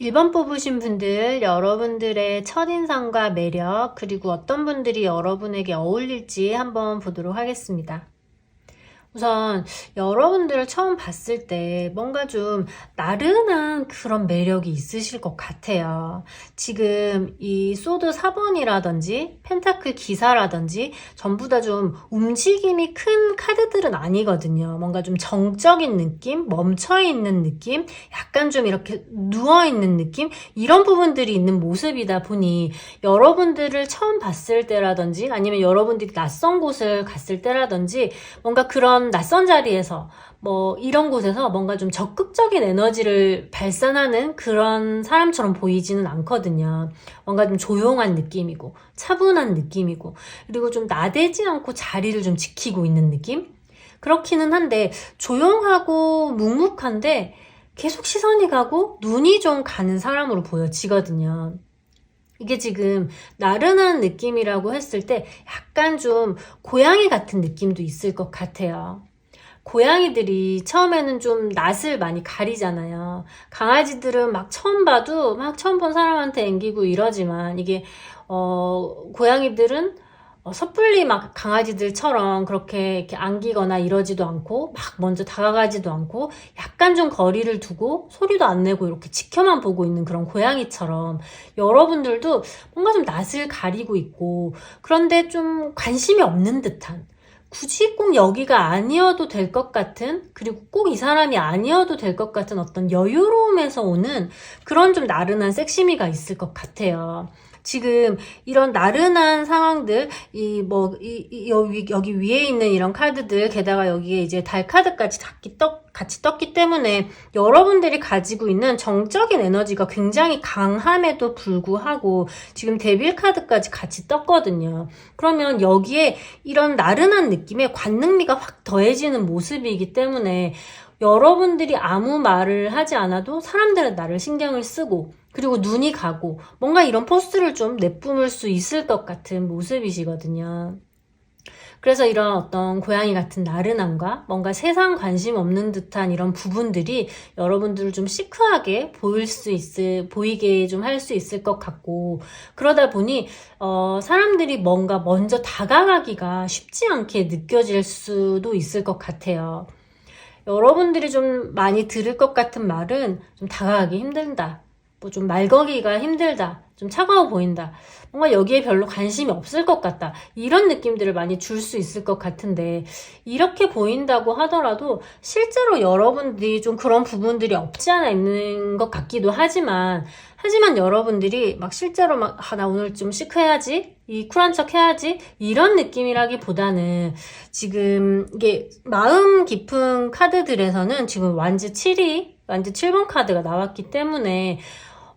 1번 뽑으신 분들, 여러분들의 첫인상과 매력, 그리고 어떤 분들이 여러분에게 어울릴지 한번 보도록 하겠습니다. 우선 여러분들을 처음 봤을 때 뭔가 좀 나른한 그런 매력이 있으실 것 같아요. 지금 이 소드 4번이라든지 펜타클 기사라든지 전부 다 좀 움직임이 큰 카드들은 아니거든요. 뭔가 좀 정적인 느낌, 멈춰있는 느낌, 약간 좀 이렇게 누워있는 느낌, 이런 부분들이 있는 모습이다 보니 여러분들을 처음 봤을 때라든지 아니면 여러분들이 낯선 곳을 갔을 때라든지 뭔가 그런 낯선 자리에서 뭐 이런 곳에서 뭔가 좀 적극적인 에너지를 발산하는 그런 사람처럼 보이지는 않거든요. 뭔가 좀 조용한 느낌이고 차분한 느낌이고 그리고 좀 나대지 않고 자리를 좀 지키고 있는 느낌? 그렇기는 한데 조용하고 묵묵한데 계속 시선이 가고 눈이 좀 가는 사람으로 보여지거든요. 이게 지금 나른한 느낌이라고 했을 때 약간 좀 고양이 같은 느낌도 있을 것 같아요. 고양이들이 처음에는 좀 낯을 많이 가리잖아요. 강아지들은 막 처음 봐도 막 처음 본 사람한테 앵기고 이러지만 이게 고양이들은 섣불리 막 강아지들처럼 그렇게 이렇게 안기거나 이러지도 않고 막 먼저 다가가지도 않고 약간 좀 거리를 두고 소리도 안 내고 이렇게 지켜만 보고 있는 그런 고양이처럼 여러분들도 뭔가 좀 낯을 가리고 있고 그런데 좀 관심이 없는 듯한 굳이 꼭 여기가 아니어도 될 것 같은 그리고 꼭 이 사람이 아니어도 될 것 같은 어떤 여유로움에서 오는 그런 좀 나른한 섹시미가 있을 것 같아요. 지금 이런 나른한 상황들, 여기 위에 있는 이런 카드들, 게다가 여기에 이제 달 카드까지 같이 떴기 때문에 여러분들이 가지고 있는 정적인 에너지가 굉장히 강함에도 불구하고 지금 데빌 카드까지 같이 떴거든요. 그러면 여기에 이런 나른한 느낌에 관능미가 확 더해지는 모습이기 때문에 여러분들이 아무 말을 하지 않아도 사람들은 나를 신경을 쓰고 그리고 눈이 가고 뭔가 이런 포스를 좀 내뿜을 수 있을 것 같은 모습이시거든요. 그래서 이런 어떤 고양이 같은 나른함과 뭔가 세상 관심 없는 듯한 이런 부분들이 여러분들을 좀 시크하게 보이게 좀 할 수 있을 것 같고 그러다 보니 사람들이 뭔가 먼저 다가가기가 쉽지 않게 느껴질 수도 있을 것 같아요. 여러분들이 좀 많이 들을 것 같은 말은 좀 다가가기 힘들다. 뭐 좀 말 걸기가 힘들다. 좀 차가워 보인다. 뭔가 여기에 별로 관심이 없을 것 같다. 이런 느낌들을 많이 줄 수 있을 것 같은데 이렇게 보인다고 하더라도 실제로 여러분들이 좀 그런 부분들이 없지 않아 있는 것 같기도 하지만 여러분들이 막 실제로 나 오늘 좀 시크해야지 이 쿨한 척 해야지 이런 느낌이라기보다는 지금 이게 마음 깊은 카드들에서는 지금 완즈 7번 카드가 나왔기 때문에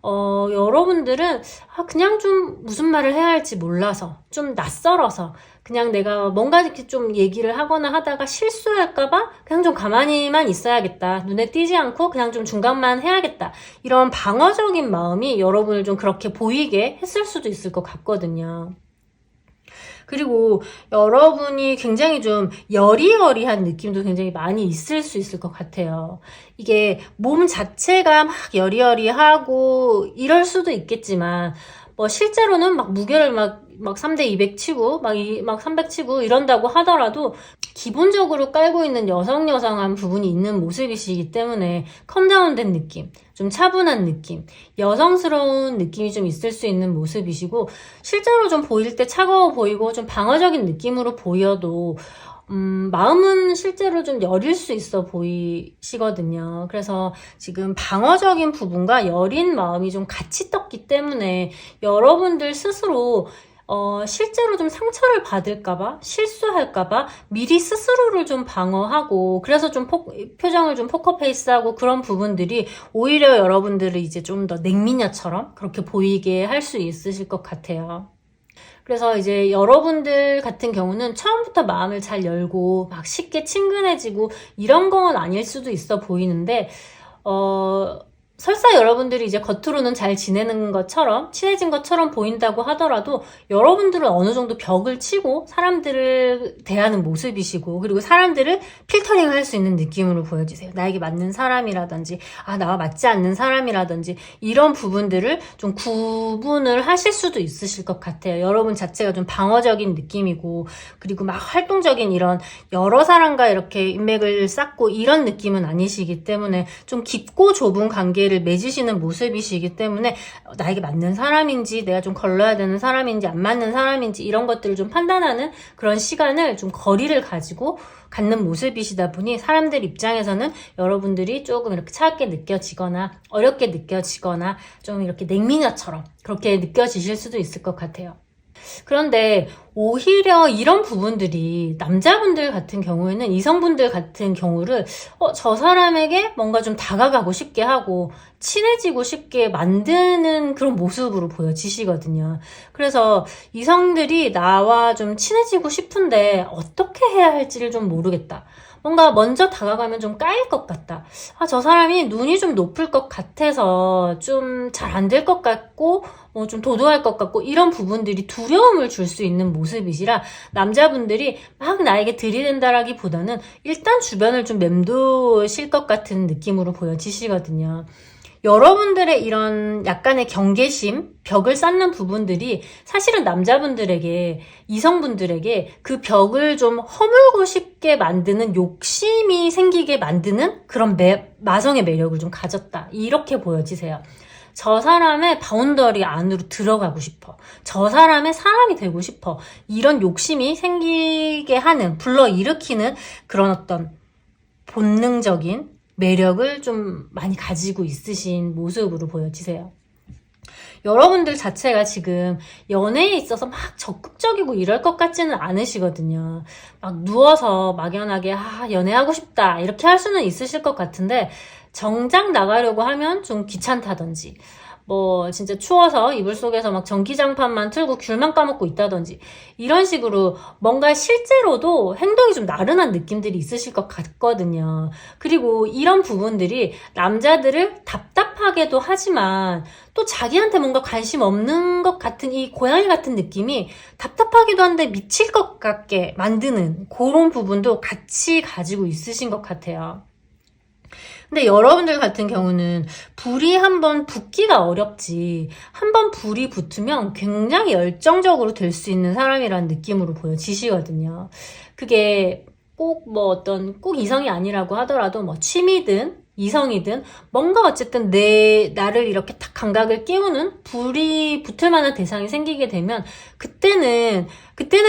여러분들은 그냥 좀 무슨 말을 해야 할지 몰라서 좀 낯설어서 그냥 내가 뭔가 이렇게 좀 얘기를 하거나 하다가 실수할까봐 그냥 좀 가만히만 있어야겠다. 눈에 띄지 않고 그냥 좀 중간만 해야겠다. 이런 방어적인 마음이 여러분을 좀 그렇게 보이게 했을 수도 있을 것 같거든요. 그리고 여러분이 굉장히 좀 여리여리한 느낌도 굉장히 많이 있을 수 있을 것 같아요. 이게 몸 자체가 막 여리여리하고 이럴 수도 있겠지만 뭐 실제로는 막 무게를 막 3대 200 치고 막 300 치고 이런다고 하더라도 기본적으로 깔고 있는 여성한 부분이 있는 모습이시기 때문에 컴다운된 느낌, 좀 차분한 느낌, 여성스러운 느낌이 좀 있을 수 있는 모습이시고 실제로 좀 보일 때 차가워 보이고 좀 방어적인 느낌으로 보여도 마음은 실제로 좀 여릴 수 있어 보이시거든요. 그래서 지금 방어적인 부분과 여린 마음이 좀 같이 떴기 때문에 여러분들 스스로 실제로 좀 상처를 받을까봐, 실수할까봐 미리 스스로를 좀 방어하고, 그래서 좀 표정을 좀 포커페이스하고 그런 부분들이 오히려 여러분들을 이제 좀 더 냉미녀처럼 그렇게 보이게 할 수 있으실 것 같아요. 그래서 이제 여러분들 같은 경우는 처음부터 마음을 잘 열고 막 쉽게 친근해지고 이런 건 아닐 수도 있어 보이는데, 설사 여러분들이 이제 겉으로는 잘 지내는 것처럼, 친해진 것처럼 보인다고 하더라도 여러분들은 어느 정도 벽을 치고 사람들을 대하는 모습이시고, 그리고 사람들을 필터링 할 수 있는 느낌으로 보여주세요. 나에게 맞는 사람이라든지, 나와 맞지 않는 사람이라든지, 이런 부분들을 좀 구분을 하실 수도 있으실 것 같아요. 여러분 자체가 좀 방어적인 느낌이고, 그리고 막 활동적인 이런 여러 사람과 이렇게 인맥을 쌓고 이런 느낌은 아니시기 때문에 좀 깊고 좁은 관계를 맺으시는 모습이시기 때문에 나에게 맞는 사람인지, 내가 좀 걸러야 되는 사람인지, 안 맞는 사람인지 이런 것들을 좀 판단하는 그런 시간을, 좀 거리를 가지고 갖는 모습이시다 보니 사람들 입장에서는 여러분들이 조금 이렇게 차갑게 느껴지거나 어렵게 느껴지거나 좀 이렇게 냉미녀처럼 그렇게 느껴지실 수도 있을 것 같아요. 그런데 오히려 이런 부분들이 남자분들 같은 경우에는, 이성분들 같은 경우를 저 사람에게 뭔가 좀 다가가고 싶게 하고 친해지고 싶게 만드는 그런 모습으로 보여지시거든요. 그래서 이성들이 나와 좀 친해지고 싶은데 어떻게 해야 할지를 좀 모르겠다, 뭔가 먼저 다가가면 좀 까일 것 같다, 저 사람이 눈이 좀 높을 것 같아서 좀 잘 안 될 것 같고 좀 도도할 것 같고, 이런 부분들이 두려움을 줄 수 있는 모습이시라 남자분들이 막 나에게 들이댄다라기보다는 일단 주변을 좀 맴도실 것 같은 느낌으로 보여지시거든요. 여러분들의 이런 약간의 경계심, 벽을 쌓는 부분들이 사실은 남자분들에게, 이성분들에게 그 벽을 좀 허물고 싶게 만드는, 욕심이 생기게 만드는 그런 마성의 매력을 좀 가졌다, 이렇게 보여지세요. 저 사람의 바운더리 안으로 들어가고 싶어, 저 사람의 사람이 되고 싶어, 이런 욕심이 생기게 하는, 불러일으키는 그런 어떤 본능적인 매력을 좀 많이 가지고 있으신 모습으로 보여지세요. 여러분들 자체가 지금 연애에 있어서 막 적극적이고 이럴 것 같지는 않으시거든요. 막 누워서 막연하게 연애하고 싶다 이렇게 할 수는 있으실 것 같은데, 정작 나가려고 하면 좀 귀찮다든지, 진짜 추워서 이불 속에서 막 전기장판만 틀고 귤만 까먹고 있다든지, 이런 식으로 뭔가 실제로도 행동이 좀 나른한 느낌들이 있으실 것 같거든요. 그리고 이런 부분들이 남자들을 답답하게도 하지만 또 자기한테 뭔가 관심 없는 것 같은, 이 고양이 같은 느낌이 답답하기도 한데 미칠 것 같게 만드는 그런 부분도 같이 가지고 있으신 것 같아요. 근데 여러분들 같은 경우는 불이 한번 붙기가 어렵지, 한번 불이 붙으면 굉장히 열정적으로 될 수 있는 사람이라는 느낌으로 보여지시거든요. 그게 꼭 이성이 아니라고 하더라도 취미든 이성이든 뭔가 어쨌든 나를 이렇게 탁 감각을 깨우는 불이 붙을 만한 대상이 생기게 되면, 그때는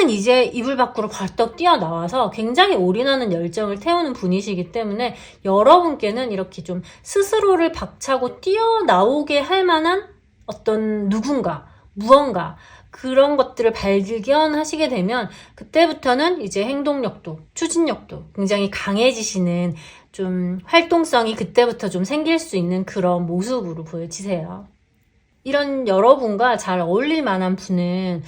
이제 이불 밖으로 벌떡 뛰어나와서 굉장히 올인하는 열정을 태우는 분이시기 때문에, 여러분께는 이렇게 좀 스스로를 박차고 뛰어나오게 할 만한 어떤 누군가, 무언가, 그런 것들을 발견하시게 되면 그때부터는 이제 행동력도, 추진력도 굉장히 강해지시는, 좀 활동성이 그때부터 좀 생길 수 있는 그런 모습으로 보여지세요. 이런 여러분과 잘 어울릴 만한 분은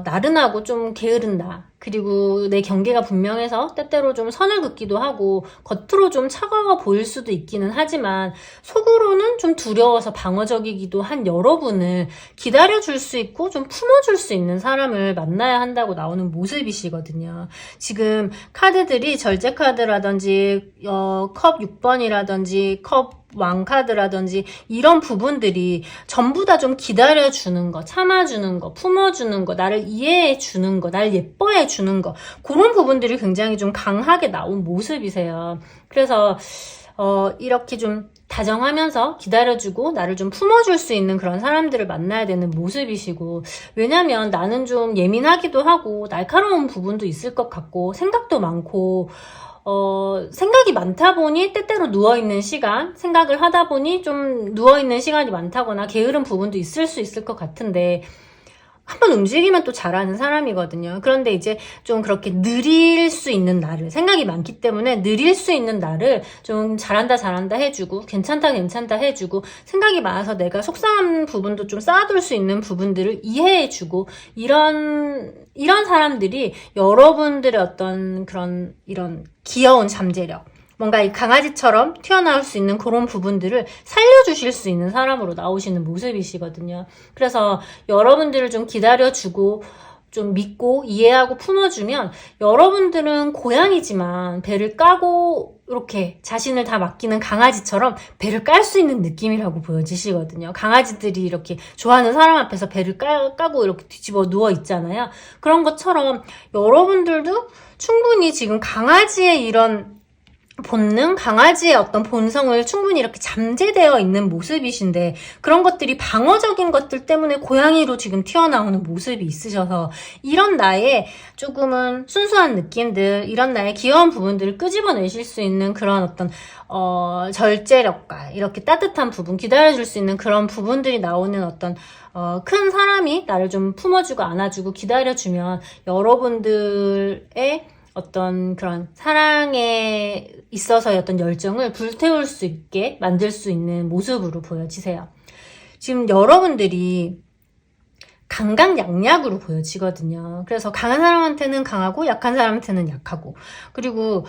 나른하고 좀 게으른다, 그리고 내 경계가 분명해서 때때로 좀 선을 긋기도 하고 겉으로 좀 차가워 보일 수도 있기는 하지만 속으로는 좀 두려워서 방어적이기도 한 여러분을 기다려줄 수 있고 좀 품어줄 수 있는 사람을 만나야 한다고 나오는 모습이시거든요. 지금 카드들이 절제 카드라든지 컵 6번이라든지 컵 왕카드라든지 이런 부분들이 전부 다 좀 기다려주는 거, 참아주는 거, 품어주는 거, 나를 이해해주는 거, 날 예뻐해주는 거, 그런 부분들이 굉장히 좀 강하게 나온 모습이세요. 그래서 이렇게 좀 다정하면서 기다려주고 나를 좀 품어줄 수 있는 그런 사람들을 만나야 되는 모습이시고, 왜냐면 나는 좀 예민하기도 하고 날카로운 부분도 있을 것 같고 생각도 많고 생각이 많다 보니 때때로 누워있는 시간, 생각을 하다 보니 좀 누워있는 시간이 많다거나 게으른 부분도 있을 수 있을 것 같은데, 한번 움직이면 또 잘하는 사람이거든요. 그런데 이제 좀 그렇게 느릴 수 있는 나를, 생각이 많기 때문에 느릴 수 있는 나를 좀 잘한다 잘한다 해주고, 괜찮다 괜찮다 해주고, 생각이 많아서 내가 속상한 부분도 좀 쌓아둘 수 있는 부분들을 이해해주고, 이런 사람들이 여러분들의 어떤 이런 귀여운 잠재력, 뭔가 이 강아지처럼 튀어나올 수 있는 그런 부분들을 살려주실 수 있는 사람으로 나오시는 모습이시거든요. 그래서 여러분들을 좀 기다려주고 좀 믿고 이해하고 품어주면 여러분들은 고양이지만 배를 까고 이렇게 자신을 다 맡기는 강아지처럼 배를 깔 수 있는 느낌이라고 보여지시거든요. 강아지들이 이렇게 좋아하는 사람 앞에서 배를 까고 이렇게 뒤집어 누워 있잖아요. 그런 것처럼 여러분들도 충분히 지금 강아지의 이런 본능, 강아지의 어떤 본성을 충분히 이렇게 잠재되어 있는 모습이신데 그런 것들이 방어적인 것들 때문에 고양이로 지금 튀어나오는 모습이 있으셔서 이런 나의 조금은 순수한 느낌들, 이런 나의 귀여운 부분들을 끄집어내실 수 있는 그런 어떤 절제력과 이렇게 따뜻한 부분, 기다려줄 수 있는 그런 부분들이 나오는 어떤 큰 사람이 나를 좀 품어주고 안아주고 기다려주면 여러분들의 어떤 그런 사랑에 있어서의 어떤 열정을 불태울 수 있게 만들 수 있는 모습으로 보여지세요. 지금 여러분들이 강강약약으로 보여지거든요. 그래서 강한 사람한테는 강하고 약한 사람한테는 약하고, 그리고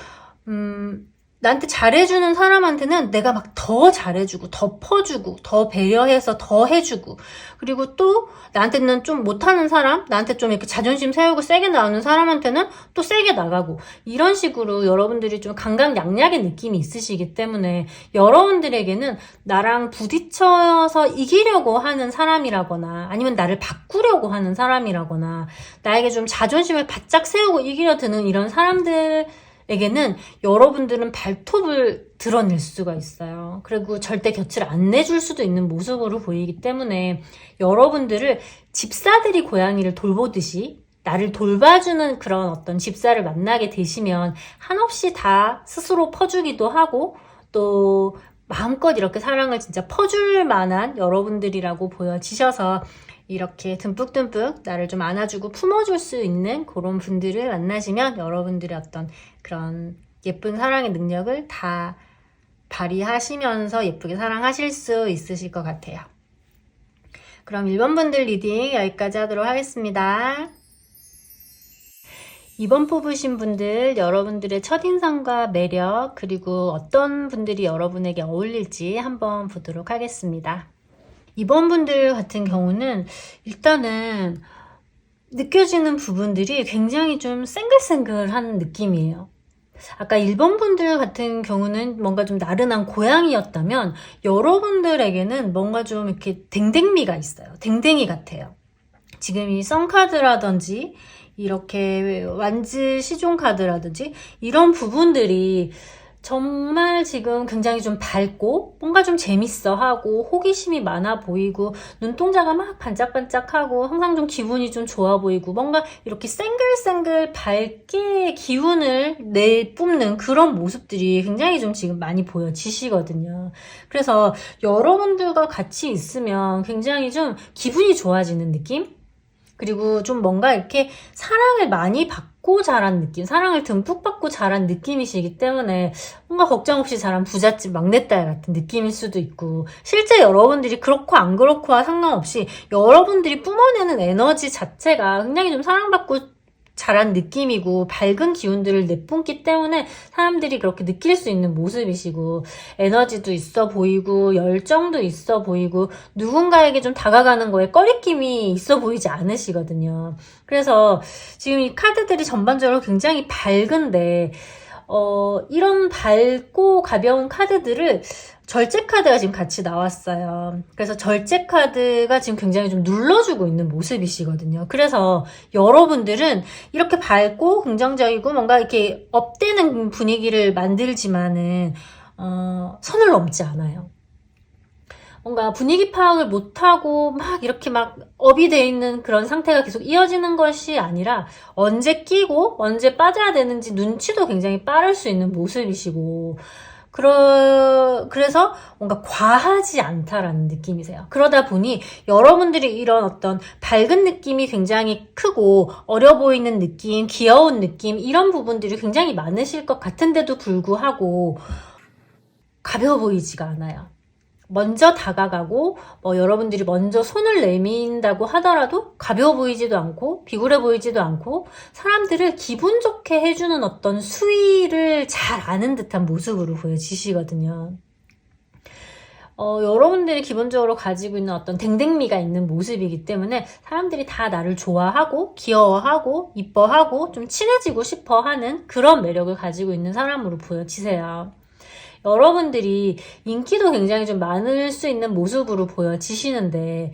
나한테 잘해주는 사람한테는 내가 막 더 잘해주고 더 퍼주고 더 배려해서 더 해주고, 그리고 또 나한테는 좀 못하는 사람, 나한테 좀 이렇게 자존심 세우고 세게 나오는 사람한테는 또 세게 나가고, 이런 식으로 여러분들이 좀 강강약약의 느낌이 있으시기 때문에 여러분들에게는 나랑 부딪혀서 이기려고 하는 사람이라거나 아니면 나를 바꾸려고 하는 사람이라거나 나에게 좀 자존심을 바짝 세우고 이기려 드는 이런 사람들에게는 여러분들은 발톱을 드러낼 수가 있어요. 그리고 절대 곁을 안 내줄 수도 있는 모습으로 보이기 때문에 여러분들을 집사들이 고양이를 돌보듯이 나를 돌봐주는 그런 어떤 집사를 만나게 되시면 한없이 다 스스로 퍼주기도 하고 또 마음껏 이렇게 사랑을 진짜 퍼줄 만한 여러분들이라고 보여지셔서 이렇게 듬뿍듬뿍 나를 좀 안아주고 품어줄 수 있는 그런 분들을 만나시면 여러분들의 어떤 그런 예쁜 사랑의 능력을 다 발휘하시면서 예쁘게 사랑하실 수 있으실 것 같아요. 그럼 1번 분들 리딩 여기까지 하도록 하겠습니다. 2번 뽑으신 분들, 여러분들의 첫인상과 매력, 그리고 어떤 분들이 여러분에게 어울릴지 한번 보도록 하겠습니다. 2번 분들 같은 경우는 일단은 느껴지는 부분들이 굉장히 좀 쌩글쌩글한 느낌이에요. 아까 1번 분들 같은 경우는 뭔가 좀 나른한 고양이였다면 여러분들에게는 뭔가 좀 이렇게 댕댕미가 있어요. 댕댕이 같아요. 지금 이 썬카드라든지 이렇게 완즈 시종 카드라든지 이런 부분들이 정말 지금 굉장히 좀 밝고 뭔가 좀 재밌어 하고 호기심이 많아 보이고 눈동자가 막 반짝반짝하고 항상 좀 기분이 좀 좋아 보이고 뭔가 이렇게 쌩글쌩글 밝게 기운을 내뿜는 그런 모습들이 굉장히 좀 지금 많이 보여지시거든요. 그래서 여러분들과 같이 있으면 굉장히 좀 기분이 좋아지는 느낌? 그리고 좀 뭔가 이렇게 사랑을 많이 받고 자란 느낌, 사랑을 듬뿍 받고 자란 느낌이시기 때문에 뭔가 걱정 없이 자란 부잣집 막내딸 같은 느낌일 수도 있고, 실제 여러분들이 그렇고 안 그렇고와 상관없이 여러분들이 뿜어내는 에너지 자체가 굉장히 좀 사랑받고 자란 느낌이고 밝은 기운들을 내뿜기 때문에 사람들이 그렇게 느낄 수 있는 모습이시고, 에너지도 있어 보이고 열정도 있어 보이고 누군가에게 좀 다가가는 거에 꺼리낌이 있어 보이지 않으시거든요. 그래서 지금 이 카드들이 전반적으로 굉장히 밝은데 이런 밝고 가벼운 카드들을 절제 카드가 지금 같이 나왔어요. 그래서 절제 카드가 지금 굉장히 좀 눌러주고 있는 모습이시거든요. 그래서 여러분들은 이렇게 밝고 긍정적이고 뭔가 이렇게 업되는 분위기를 만들지만은 선을 넘지 않아요. 뭔가 분위기 파악을 못하고 막 이렇게 막 업이 돼 있는 그런 상태가 계속 이어지는 것이 아니라 언제 끼고 언제 빠져야 되는지 눈치도 굉장히 빠를 수 있는 모습이시고, 그래서 뭔가 과하지 않다라는 느낌이세요. 그러다 보니 여러분들이 이런 어떤 밝은 느낌이 굉장히 크고 어려 보이는 느낌, 귀여운 느낌 이런 부분들이 굉장히 많으실 것 같은데도 불구하고 가벼워 보이지가 않아요. 먼저 다가가고 여러분들이 먼저 손을 내민다고 하더라도 가벼워 보이지도 않고 비굴해 보이지도 않고 사람들을 기분 좋게 해주는 어떤 수위를 잘 아는 듯한 모습으로 보여지시거든요. 여러분들이 기본적으로 가지고 있는 어떤 댕댕미가 있는 모습이기 때문에 사람들이 다 나를 좋아하고 귀여워하고 이뻐하고 좀 친해지고 싶어 하는 그런 매력을 가지고 있는 사람으로 보여지세요. 여러분들이 인기도 굉장히 좀 많을 수 있는 모습으로 보여지시는데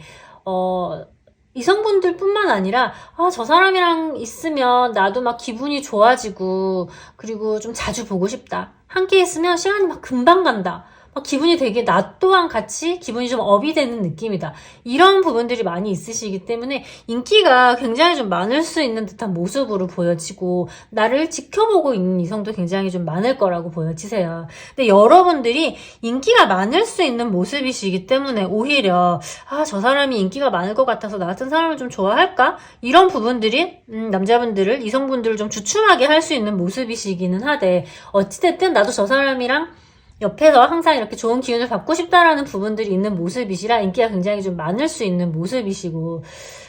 이성분들 뿐만 아니라 저 사람이랑 있으면 나도 막 기분이 좋아지고 그리고 좀 자주 보고 싶다. 함께 있으면 시간이 막 금방 간다. 기분이 되게 나 또한 같이 기분이 좀 업이 되는 느낌이다. 이런 부분들이 많이 있으시기 때문에 인기가 굉장히 좀 많을 수 있는 듯한 모습으로 보여지고 나를 지켜보고 있는 이성도 굉장히 좀 많을 거라고 보여지세요. 근데 여러분들이 인기가 많을 수 있는 모습이시기 때문에 오히려 저 사람이 인기가 많을 것 같아서 나 같은 사람을 좀 좋아할까? 이런 부분들이 남자분들을 이성분들을 좀 주춤하게 할 수 있는 모습이시기는 하되 어찌됐든 나도 저 사람이랑 옆에서 항상 이렇게 좋은 기운을 받고 싶다라는 부분들이 있는 모습이시라 인기가 굉장히 좀 많을 수 있는 모습이시고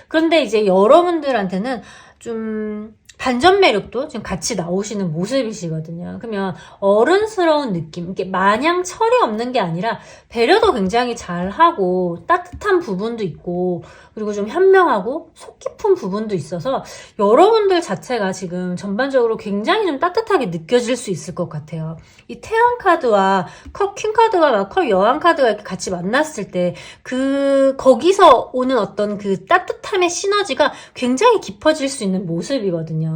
그런데 이제 여러분들한테는 좀 반전 매력도 지금 같이 나오시는 모습이시거든요. 그러면 어른스러운 느낌, 이게 마냥 철이 없는 게 아니라 배려도 굉장히 잘하고 따뜻한 부분도 있고 그리고 좀 현명하고 속 깊은 부분도 있어서 여러분들 자체가 지금 전반적으로 굉장히 좀 따뜻하게 느껴질 수 있을 것 같아요. 이 태양 카드와 퀸 카드와 컵 여왕 카드가 이렇게 같이 만났을 때 거기서 오는 어떤 그 따뜻함의 시너지가 굉장히 깊어질 수 있는 모습이거든요.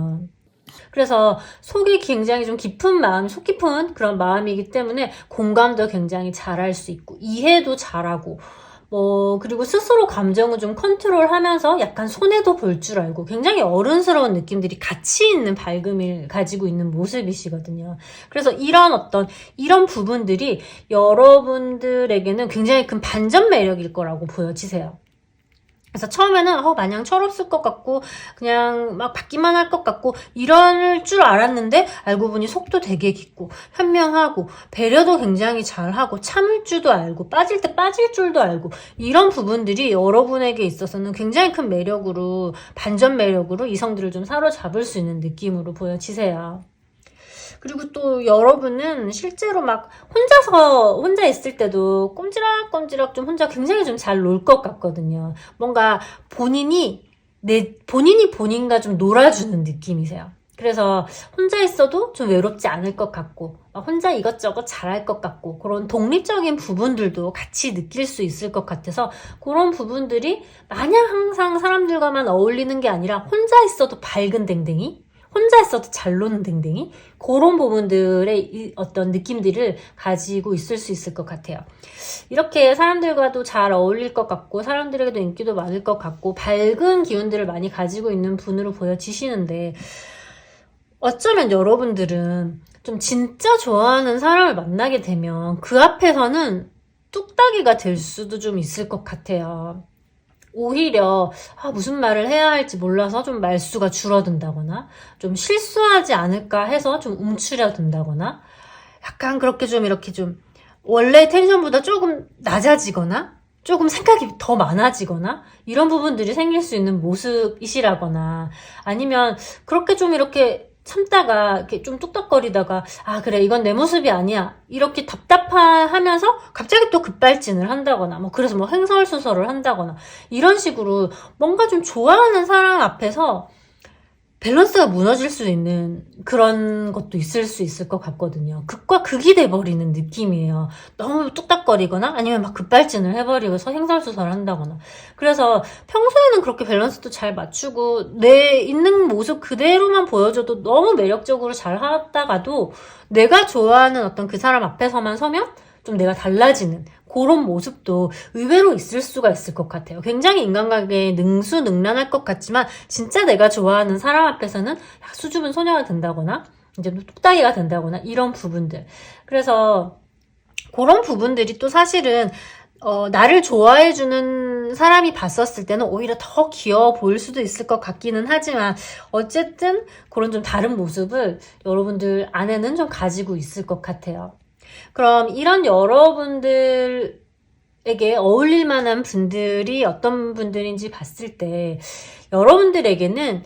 그래서 속이 굉장히 좀 깊은 마음, 속 깊은 그런 마음이기 때문에 공감도 굉장히 잘할 수 있고 이해도 잘하고 그리고 스스로 감정을 좀 컨트롤하면서 약간 손해도 볼 줄 알고 굉장히 어른스러운 느낌들이 같이 있는 밝음을 가지고 있는 모습이시거든요. 그래서 이런 부분들이 여러분들에게는 굉장히 큰 반전 매력일 거라고 보여지세요. 그래서 처음에는 마냥 철없을 것 같고 그냥 막 받기만 할 것 같고 이럴 줄 알았는데 알고 보니 속도 되게 깊고 현명하고 배려도 굉장히 잘하고 참을 줄도 알고 빠질 때 빠질 줄도 알고 이런 부분들이 여러분에게 있어서는 굉장히 큰 매력으로 반전 매력으로 이성들을 좀 사로잡을 수 있는 느낌으로 보여지세요. 그리고 또 여러분은 실제로 막 혼자 있을 때도 꼼지락꼼지락 좀 혼자 굉장히 좀 잘 놀 것 같거든요. 뭔가 본인이 본인과 좀 놀아주는 느낌이세요. 그래서 혼자 있어도 좀 외롭지 않을 것 같고 혼자 이것저것 잘할 것 같고 그런 독립적인 부분들도 같이 느낄 수 있을 것 같아서 그런 부분들이 마냥 항상 사람들과만 어울리는 게 아니라 혼자 있어도 밝은 댕댕이 혼자 있어도 잘 노는 댕댕이 그런 부분들의 어떤 느낌들을 가지고 있을 수 있을 것 같아요. 이렇게 사람들과도 잘 어울릴 것 같고 사람들에게도 인기도 많을 것 같고 밝은 기운들을 많이 가지고 있는 분으로 보여지시는데 어쩌면 여러분들은 좀 진짜 좋아하는 사람을 만나게 되면 그 앞에서는 뚝딱이가 될 수도 좀 있을 것 같아요. 오히려 무슨 말을 해야 할지 몰라서 좀 말수가 줄어든다거나 좀 실수하지 않을까 해서 좀 움츠려든다거나 약간 그렇게 좀 이렇게 좀 원래 텐션보다 조금 낮아지거나 조금 생각이 더 많아지거나 이런 부분들이 생길 수 있는 모습이시라거나 아니면 그렇게 좀 이렇게 참다가 이렇게 좀 뚝딱거리다가 그래 이건 내 모습이 아니야 이렇게 답답하면서 갑자기 또 급발진을 한다거나 그래서 횡설수설을 한다거나 이런 식으로 뭔가 좀 좋아하는 사람 앞에서 밸런스가 무너질 수 있는 그런 것도 있을 수 있을 것 같거든요. 극과 극이 돼버리는 느낌이에요. 너무 뚝딱거리거나 아니면 막 급발진을 해버리고서 횡설수설을 한다거나. 그래서 평소에는 그렇게 밸런스도 잘 맞추고 내 있는 모습 그대로만 보여줘도 너무 매력적으로 잘 하다가도 내가 좋아하는 어떤 그 사람 앞에서만 서면 좀 내가 달라지는 그런 모습도 의외로 있을 수가 있을 것 같아요. 굉장히 인간관계에 능수능란할 것 같지만 진짜 내가 좋아하는 사람 앞에서는 수줍은 소녀가 된다거나 이제 뚝딱이가 된다거나 이런 부분들. 그래서 그런 부분들이 또 사실은 나를 좋아해주는 사람이 봤었을 때는 오히려 더 귀여워 보일 수도 있을 것 같기는 하지만 어쨌든 그런 좀 다른 모습을 여러분들 안에는 좀 가지고 있을 것 같아요. 그럼 이런 여러분들에게 어울릴 만한 분들이 어떤 분들인지 봤을 때 여러분들에게는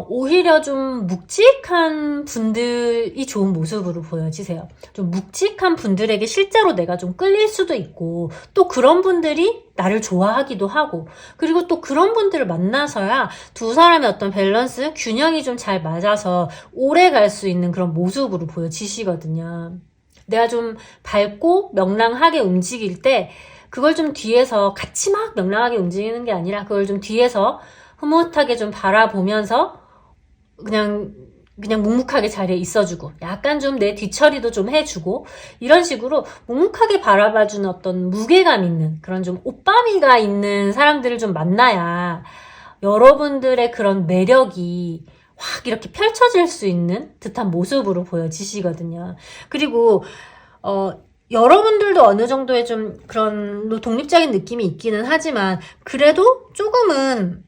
오히려 좀 묵직한 분들이 좋은 모습으로 보여지세요. 좀 묵직한 분들에게 실제로 내가 좀 끌릴 수도 있고, 또 그런 분들이 나를 좋아하기도 하고, 그리고 또 그런 분들을 만나서야 두 사람의 어떤 밸런스, 균형이 좀 잘 맞아서 오래 갈 수 있는 그런 모습으로 보여지시거든요. 내가 좀 밝고 명랑하게 움직일 때, 그걸 좀 뒤에서 같이 막 명랑하게 움직이는 게 아니라, 그걸 좀 뒤에서 흐뭇하게 좀 바라보면서 그냥 묵묵하게 자리에 있어주고 약간 좀 내 뒤처리도 좀 해주고 이런 식으로 묵묵하게 바라봐주는 어떤 무게감 있는 그런 좀 오빠미가 있는 사람들을 좀 만나야 여러분들의 그런 매력이 확 이렇게 펼쳐질 수 있는 듯한 모습으로 보여지시거든요. 그리고 여러분들도 어느 정도의 좀 그런 독립적인 느낌이 있기는 하지만 그래도 조금은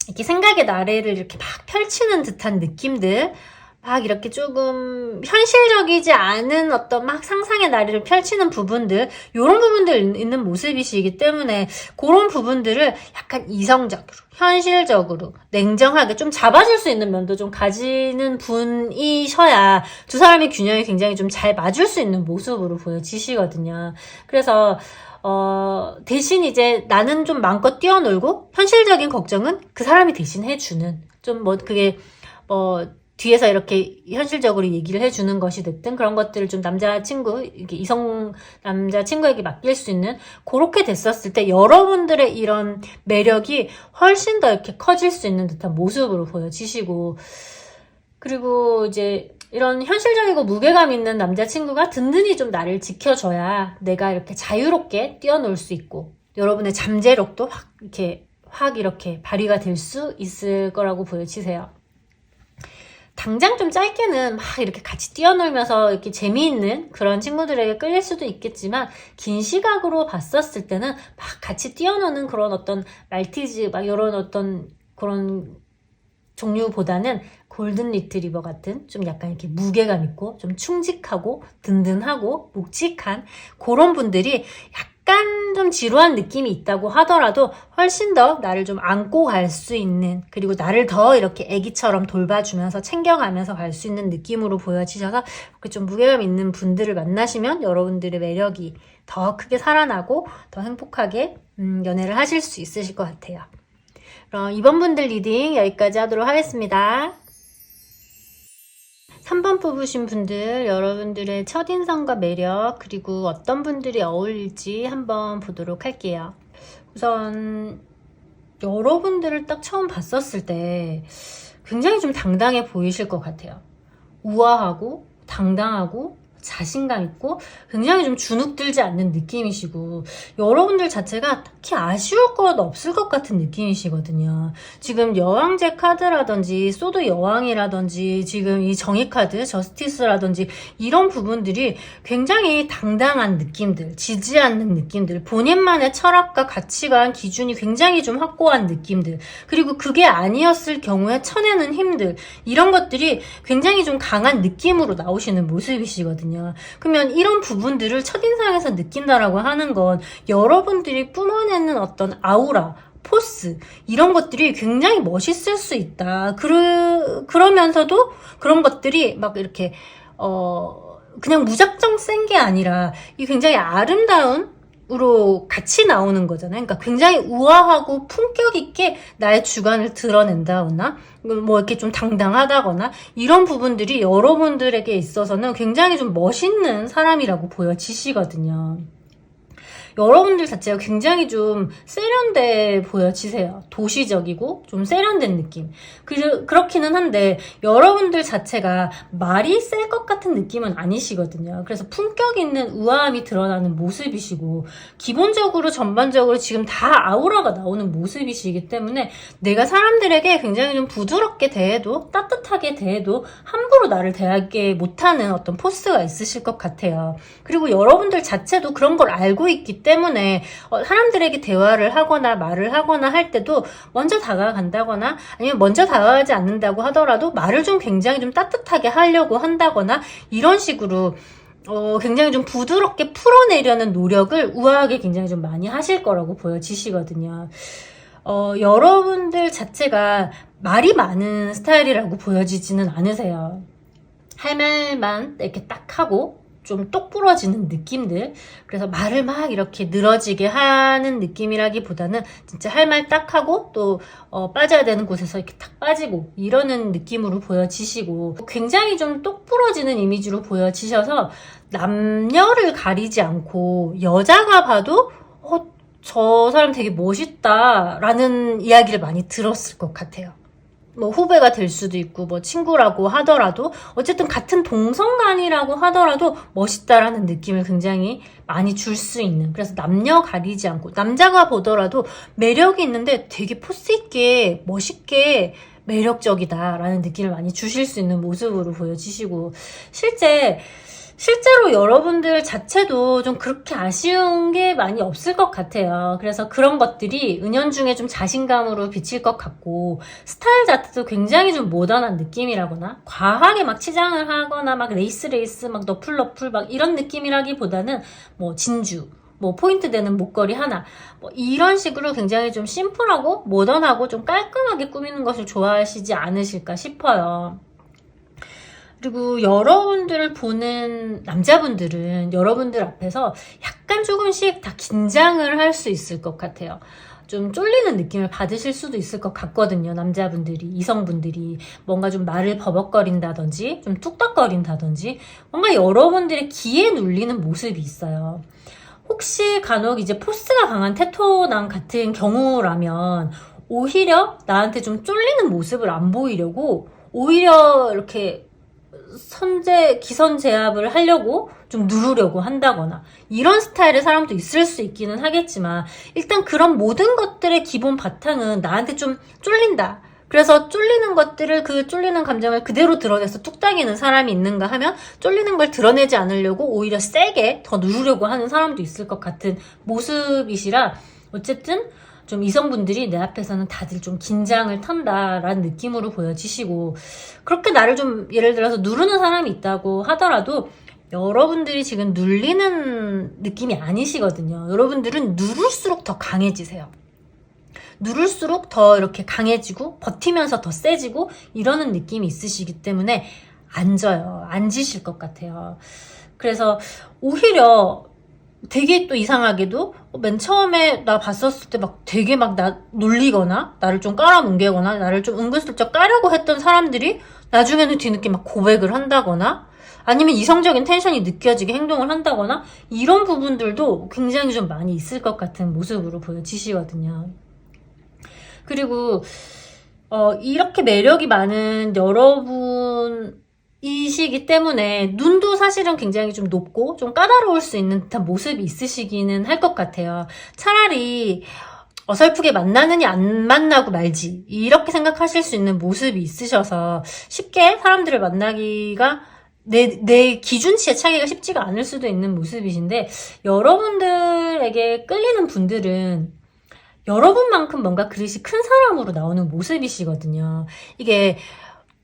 이렇게 생각의 나래를 이렇게 막 펼치는 듯한 느낌들, 막 이렇게 조금 현실적이지 않은 어떤 막 상상의 나래를 펼치는 부분들, 요런 부분들 있는 모습이시기 때문에 그런 부분들을 약간 이성적으로, 현실적으로, 냉정하게 좀 잡아줄 수 있는 면도 좀 가지는 분이셔야 두 사람의 균형이 굉장히 좀 잘 맞을 수 있는 모습으로 보여지시거든요. 그래서 대신 이제 나는 좀 마음껏 뛰어놀고 현실적인 걱정은 그 사람이 대신 해주는 좀 그게 뒤에서 이렇게 현실적으로 얘기를 해주는 것이 됐든 그런 것들을 좀 남자친구, 이렇게 이성 남자친구에게 맡길 수 있는 그렇게 됐었을 때 여러분들의 이런 매력이 훨씬 더 이렇게 커질 수 있는 듯한 모습으로 보여지시고 그리고 이제 이런 현실적이고 무게감 있는 남자친구가 든든히 좀 나를 지켜줘야 내가 이렇게 자유롭게 뛰어놀 수 있고 여러분의 잠재력도 확 이렇게 발휘가 될 수 있을 거라고 보여지세요. 당장 좀 짧게는 막 이렇게 같이 뛰어놀면서 이렇게 재미있는 그런 친구들에게 끌릴 수도 있겠지만 긴 시각으로 봤었을 때는 막 같이 뛰어노는 그런 어떤 말티즈 막 이런 어떤 그런 종류보다는 골든 리트리버 같은 좀 약간 이렇게 무게감 있고 좀 충직하고 든든하고 묵직한 그런 분들이 약간 좀 지루한 느낌이 있다고 하더라도 훨씬 더 나를 좀 안고 갈 수 있는 그리고 나를 더 이렇게 애기처럼 돌봐주면서 챙겨가면서 갈 수 있는 느낌으로 보여지셔서 그렇게 좀 무게감 있는 분들을 만나시면 여러분들의 매력이 더 크게 살아나고 더 행복하게 연애를 하실 수 있으실 것 같아요. 그럼 이번 분들 리딩 여기까지 하도록 하겠습니다. 3번 뽑으신 분들 여러분들의 첫인상과 매력 그리고 어떤 분들이 어울릴지 한번 보도록 할게요. 우선 여러분들을 딱 처음 봤었을 때 굉장히 좀 당당해 보이실 것 같아요. 우아하고 당당하고 자신감 있고 굉장히 좀 주눅들지 않는 느낌이시고 여러분들 자체가 딱히 아쉬울 것 없을 것 같은 느낌이시거든요. 지금 여왕제 카드라든지 소드 여왕이라든지 지금 이 정의 카드 저스티스라든지 이런 부분들이 굉장히 당당한 느낌들, 지지 않는 느낌들, 본인만의 철학과 가치관, 기준이 굉장히 좀 확고한 느낌들 그리고 그게 아니었을 경우에 쳐내는 힘들 이런 것들이 굉장히 좀 강한 느낌으로 나오시는 모습이시거든요. 그러면 이런 부분들을 첫인상에서 느낀다라고 하는 건 여러분들이 뿜어내는 어떤 아우라, 포스 이런 것들이 굉장히 멋있을 수 있다. 그러면서도 그런 것들이 막 이렇게 그냥 무작정 센 게 아니라 이 굉장히 아름다운 으로 같이 나오는 거잖아요. 그러니까 굉장히 우아하고 품격 있게 나의 주관을 드러낸다거나 뭐 이렇게 좀 당당하다거나 이런 부분들이 여러분들에게 있어서는 굉장히 좀 멋있는 사람이라고 보여지시거든요. 여러분들 자체가 굉장히 좀 세련돼 보여지세요. 도시적이고 좀 세련된 느낌. 그렇기는 한데 여러분들 자체가 말이 셀 것 같은 느낌은 아니시거든요. 그래서 품격 있는 우아함이 드러나는 모습이시고 기본적으로 전반적으로 지금 다 아우라가 나오는 모습이시기 때문에 내가 사람들에게 굉장히 좀 부드럽게 대해도 따뜻하게 대해도 함부로 나를 대하게 못하는 어떤 포스가 있으실 것 같아요. 그리고 여러분들 자체도 그런 걸 알고 있기 때문에 사람들에게 대화를 하거나 말을 하거나 할 때도 먼저 다가간다거나 아니면 먼저 다가가지 않는다고 하더라도 말을 좀 굉장히 좀 따뜻하게 하려고 한다거나 이런 식으로 굉장히 좀 부드럽게 풀어내려는 노력을 우아하게 굉장히 좀 많이 하실 거라고 보여지시거든요. 여러분들 자체가 말이 많은 스타일이라고 보여지지는 않으세요. 할 말만 이렇게 딱 하고 좀 똑부러지는 느낌들. 그래서 말을 막 이렇게 늘어지게 하는 느낌이라기보다는 진짜 할 말 딱 하고 또 빠져야 되는 곳에서 이렇게 탁 빠지고 이러는 느낌으로 보여지시고 굉장히 좀 똑부러지는 이미지로 보여지셔서 남녀를 가리지 않고 여자가 봐도 저 사람 되게 멋있다 라는 이야기를 많이 들었을 것 같아요. 뭐 후배가 될 수도 있고 뭐 친구라고 하더라도 어쨌든 같은 동성간이라고 하더라도 멋있다라는 느낌을 굉장히 많이 줄 수 있는, 그래서 남녀 가리지 않고 남자가 보더라도 매력이 있는데 되게 포스 있게 멋있게 매력적이다라는 느낌을 많이 주실 수 있는 모습으로 보여지시고 실제로 여러분들 자체도 좀 그렇게 아쉬운 게 많이 없을 것 같아요. 그래서 그런 것들이 은연중에 좀 자신감으로 비칠 것 같고 스타일 자체도 굉장히 좀 모던한 느낌이라거나 과하게 막 치장을 하거나 막 레이스 막 너플 막 이런 느낌이라기보다는 뭐 진주 뭐 포인트 되는 목걸이 하나 뭐 이런 식으로 굉장히 좀 심플하고 모던하고 좀 깔끔하게 꾸미는 것을 좋아하시지 않으실까 싶어요. 그리고 여러분들을 보는 남자분들은 여러분들 앞에서 약간 조금씩 다 긴장을 할 수 있을 것 같아요. 좀 쫄리는 느낌을 받으실 수도 있을 것 같거든요. 남자분들이, 이성분들이 뭔가 좀 말을 버벅거린다든지 좀 뚝딱거린다든지 뭔가 여러분들의 기에 눌리는 모습이 있어요. 혹시 간혹 이제 포스가 강한 테토남 같은 경우라면 오히려 나한테 좀 쫄리는 모습을 안 보이려고 오히려 이렇게 기선 제압을 하려고 좀 누르려고 한다거나 이런 스타일의 사람도 있을 수 있기는 하겠지만 일단 그런 모든 것들의 기본 바탕은 나한테 좀 쫄린다. 그래서 쫄리는 것들을 그 쫄리는 감정을 그대로 드러내서 뚝딱이는 사람이 있는가 하면 쫄리는 걸 드러내지 않으려고 오히려 세게 더 누르려고 하는 사람도 있을 것 같은 모습이시라 어쨌든 좀 이성분들이 내 앞에서는 다들 좀 긴장을 탄다라는 느낌으로 보여지시고 그렇게 나를 좀 예를 들어서 누르는 사람이 있다고 하더라도 여러분들이 지금 눌리는 느낌이 아니시거든요. 여러분들은 누를수록 더 강해지세요. 누를수록 더 이렇게 강해지고 버티면서 더 세지고 이러는 느낌이 있으시기 때문에 안 지실 것 같아요. 그래서 오히려 되게 또 이상하게도 맨 처음에 나 봤었을 때 막 되게 막 나 놀리거나 나를 좀 깔아뭉개거나 나를 좀 은근슬쩍 까려고 했던 사람들이 나중에는 뒤늦게 막 고백을 한다거나 아니면 이성적인 텐션이 느껴지게 행동을 한다거나 이런 부분들도 굉장히 좀 많이 있을 것 같은 모습으로 보여지시거든요. 그리고 이렇게 매력이 많은 여러분 이시기 때문에 눈도 사실은 굉장히 좀 높고 좀 까다로울 수 있는 듯한 모습이 있으시기는 할 것 같아요. 차라리 어설프게 만나느니 안 만나고 말지 이렇게 생각하실 수 있는 모습이 있으셔서 쉽게 사람들을 만나기가 내 기준치에 차기가 쉽지가 않을 수도 있는 모습이신데 여러분들에게 끌리는 분들은 여러분만큼 뭔가 그릇이 큰 사람으로 나오는 모습이시거든요. 이게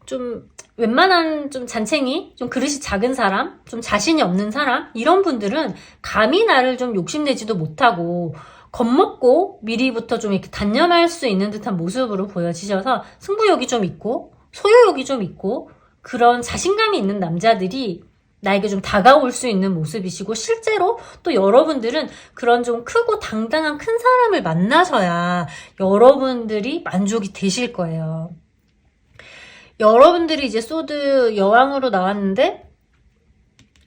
좀 웬만한 좀 잔챙이, 좀 그릇이 작은 사람, 좀 자신이 없는 사람 이런 분들은 감히 나를 좀 욕심내지도 못하고 겁먹고 미리부터 좀 이렇게 단념할 수 있는 듯한 모습으로 보여지셔서 승부욕이 좀 있고 소유욕이 좀 있고 그런 자신감이 있는 남자들이 나에게 좀 다가올 수 있는 모습이시고 실제로 또 여러분들은 그런 좀 크고 당당한 큰 사람을 만나셔야 여러분들이 만족이 되실 거예요. 여러분들이 이제 소드 여왕으로 나왔는데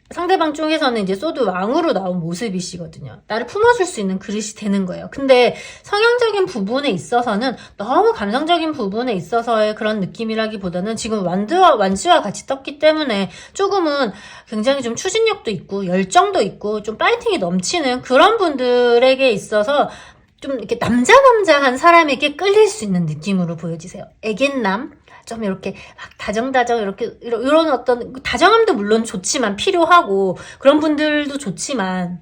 상대방 쪽에서는 이제 소드 왕으로 나온 모습이시거든요. 나를 품어줄 수 있는 그릇이 되는 거예요. 근데 성향적인 부분에 있어서는 너무 감성적인 부분에 있어서의 그런 느낌이라기보다는 지금 완지와 같이 떴기 때문에 조금은 굉장히 좀 추진력도 있고 열정도 있고 좀 파이팅이 넘치는 그런 분들에게 있어서 좀 이렇게 남자한 사람에게 끌릴 수 있는 느낌으로 보여지세요. 애견남? 좀 이렇게 막 다정다정 이렇게 이런 어떤 다정함도 물론 좋지만 필요하고 그런 분들도 좋지만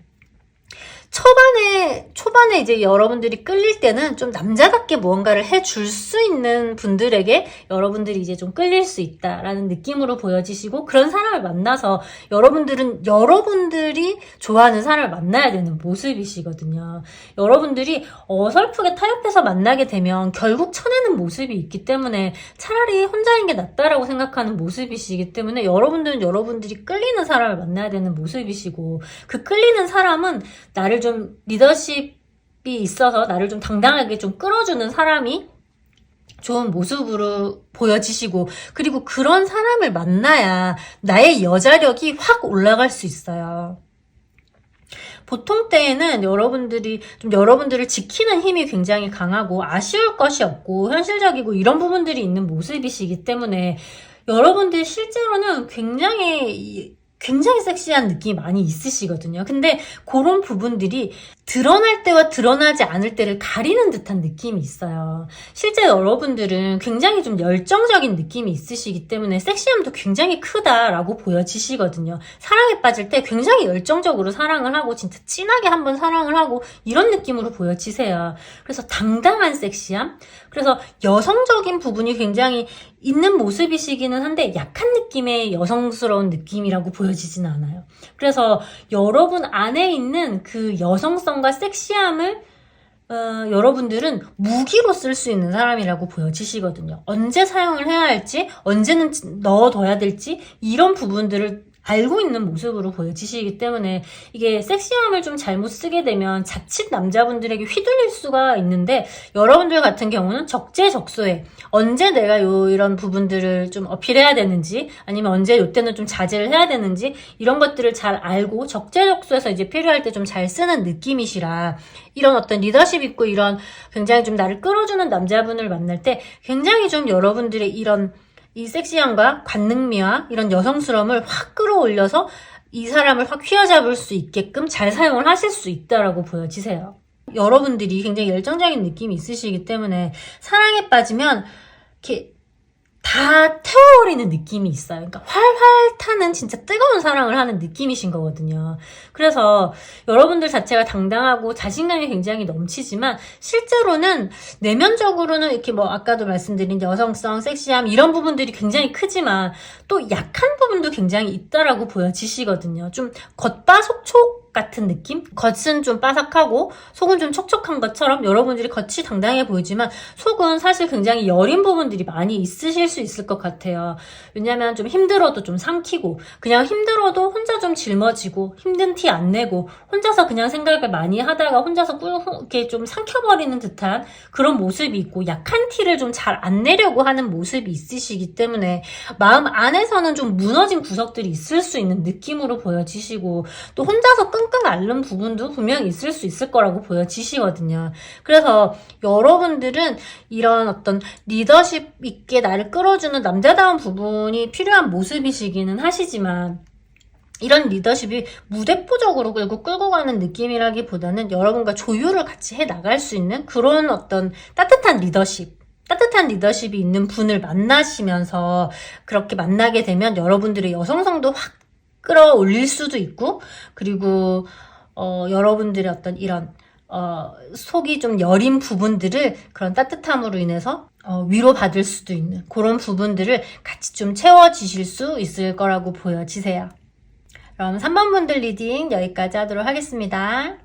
초반에 이제 여러분들이 끌릴 때는 좀 남자답게 무언가를 해줄 수 있는 분들에게 여러분들이 이제 좀 끌릴 수 있다라는 느낌으로 보여지시고 그런 사람을 만나서 여러분들이 좋아하는 사람을 만나야 되는 모습이시거든요. 여러분들이 어설프게 타협해서 만나게 되면 결국 쳐내는 모습이 있기 때문에 차라리 혼자인 게 낫다라고 생각하는 모습이시기 때문에 여러분들은 여러분들이 끌리는 사람을 만나야 되는 모습이시고 그 끌리는 사람은 나를 좀 리더십이 있어서 나를 좀 당당하게 좀 끌어주는 사람이 좋은 모습으로 보여지시고 그리고 그런 사람을 만나야 나의 여자력이 확 올라갈 수 있어요. 보통 때에는 여러분들을 지키는 힘이 굉장히 강하고 아쉬울 것이 없고 현실적이고 이런 부분들이 있는 모습이시기 때문에 여러분들이 실제로는 굉장히 섹시한 느낌이 많이 있으시거든요. 근데 그런 부분들이 드러날 때와 드러나지 않을 때를 가리는 듯한 느낌이 있어요. 실제 여러분들은 굉장히 좀 열정적인 느낌이 있으시기 때문에 섹시함도 굉장히 크다라고 보여지시거든요. 사랑에 빠질 때 굉장히 열정적으로 사랑을 하고 진짜 진하게 한번 사랑을 하고 이런 느낌으로 보여지세요. 그래서 당당한 섹시함? 그래서 여성적인 부분이 굉장히 있는 모습이시기는 한데 약한 느낌의 여성스러운 느낌이라고 보여지진 않아요. 그래서 여러분 안에 있는 그 여성성과 섹시함을 여러분들은 무기로 쓸 수 있는 사람이라고 보여지시거든요. 언제 사용을 해야 할지, 언제는 넣어둬야 될지 이런 부분들을 알고 있는 모습으로 보여지시기 때문에 이게 섹시함을 좀 잘못 쓰게 되면 자칫 남자분들에게 휘둘릴 수가 있는데 여러분들 같은 경우는 적재적소에 언제 내가 이런 부분들을 좀 어필해야 되는지 아니면 언제 이때는 좀 자제를 해야 되는지 이런 것들을 잘 알고 적재적소에서 이제 필요할 때 좀 잘 쓰는 느낌이시라 이런 어떤 리더십 있고 이런 굉장히 좀 나를 끌어주는 남자분을 만날 때 굉장히 좀 여러분들의 이 섹시함과 관능미와 이런 여성스러움을 확 끌어올려서 이 사람을 확 휘어잡을 수 있게끔 잘 사용을 하실 수 있다라고 보여지세요. 여러분들이 굉장히 열정적인 느낌이 있으시기 때문에 사랑에 빠지면 이렇게 다 태워버리는 느낌이 있어요. 그러니까 활활 타는 진짜 뜨거운 사랑을 하는 느낌이신 거거든요. 그래서 여러분들 자체가 당당하고 자신감이 굉장히 넘치지만 실제로는 내면적으로는 이렇게 뭐 아까도 말씀드린 여성성, 섹시함 이런 부분들이 굉장히 크지만 또 약한 부분도 굉장히 있다라고 보여지시거든요. 좀 겉바속촉 같은 느낌? 겉은 좀 바삭하고 속은 좀 촉촉한 것처럼 여러분들이 겉이 당당해 보이지만 속은 사실 굉장히 여린 부분들이 많이 있으실 수 있을 것 같아요. 왜냐면 좀 힘들어도 좀 삼키고 그냥 힘들어도 혼자 좀 짊어지고 힘든 티 안 내고 혼자서 그냥 생각을 많이 하다가 혼자서 이렇게 좀 삼켜버리는 듯한 그런 모습이 있고 약한 티를 좀 잘 안 내려고 하는 모습이 있으시기 때문에 마음 안에서는 좀 무너진 구석들이 있을 수 있는 느낌으로 보여지시고 또 혼자서 끙끙 앓는 부분도 분명히 있을 수 있을 거라고 보여지시거든요. 그래서 여러분들은 이런 어떤 리더십 있게 나를 끌어주는 남자다운 부분이 필요한 모습이시기는 하시지만 이런 리더십이 무대포적으로 끌고 가는 느낌이라기보다는 여러분과 조율을 같이 해 나갈 수 있는 그런 어떤 따뜻한 리더십이 있는 분을 만나시면서 그렇게 만나게 되면 여러분들의 여성성도 확 끌어올릴 수도 있고 그리고 여러분들의 어떤 이런 속이 좀 여린 부분들을 그런 따뜻함으로 인해서 위로받을 수도 있는 그런 부분들을 같이 좀 채워지실 수 있을 거라고 보여지세요. 그럼 3번 분들 리딩 여기까지 하도록 하겠습니다.